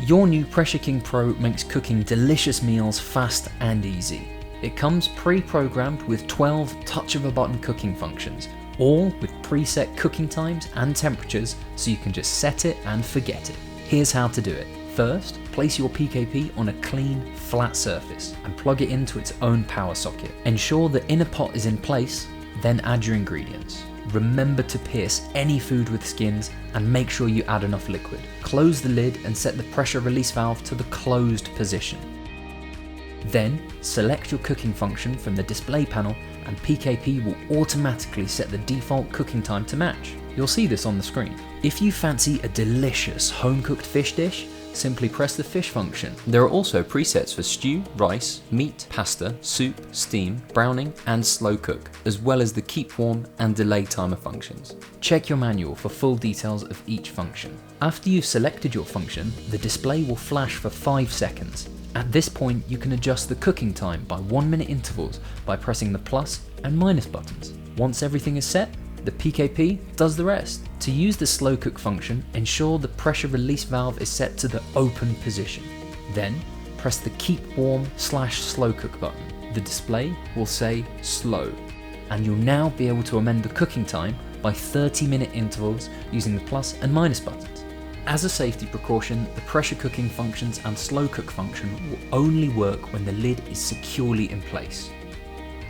Your new Pressure King Pro makes cooking delicious meals fast and easy. It comes pre-programmed with 12 touch-of-a-button cooking functions, all with preset cooking times and temperatures so you can just set it and forget it. Here's how to do it. First, place your PKP on a clean, flat surface and plug it into its own power socket. Ensure the inner pot is in place, then add your ingredients. Remember to pierce any food with skins and make sure you add enough liquid. Close the lid and set the pressure release valve to the closed position. Then, select your cooking function from the display panel and PKP will automatically set the default cooking time to match. You'll see this on the screen. If you fancy a delicious home-cooked fish dish, simply press the fish function. There are also presets for stew, rice, meat, pasta, soup, steam, browning, and slow cook, as well as the keep warm and delay timer functions. Check your manual for full details of each function. After you've selected your function, the display will flash for 5 seconds. At this point, you can adjust the cooking time by 1-minute intervals by pressing the plus and minus buttons. Once everything is set, the PKP does the rest. To use the slow cook function, ensure the pressure release valve is set to the open position. Then, press the keep warm/slow cook button. The display will say slow, and you'll now be able to amend the cooking time by 30-minute intervals using the plus and minus buttons. As a safety precaution, the pressure cooking functions and slow cook function will only work when the lid is securely in place.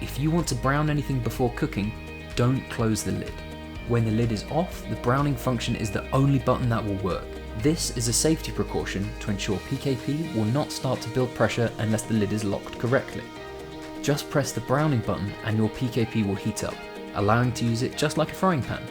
If you want to brown anything before cooking, don't close the lid. When the lid is off, the browning function is the only button that will work. This is a safety precaution to ensure PKP will not start to build pressure unless the lid is locked correctly. Just press the browning button and your PKP will heat up, allowing to use it just like a frying pan.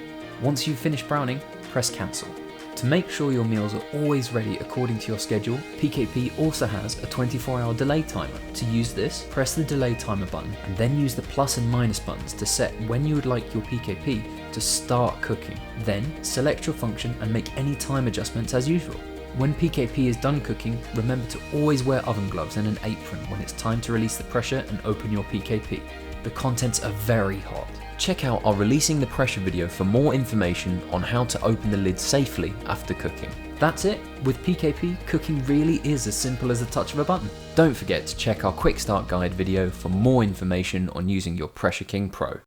Once you've finished browning, press cancel. To make sure your meals are always ready according to your schedule, PKP also has a 24-hour delay timer. To use this, press the delay timer button and then use the plus and minus buttons to set when you would like your PKP to start cooking. Then, select your function and make any time adjustments as usual. When PKP is done cooking, remember to always wear oven gloves and an apron when it's time to release the pressure and open your PKP. The contents are very hot. Check out our Releasing the Pressure video for more information on how to open the lid safely after cooking. That's it. With PKP, cooking really is as simple as the touch of a button. Don't forget to check our Quick Start Guide video for more information on using your Pressure King Pro.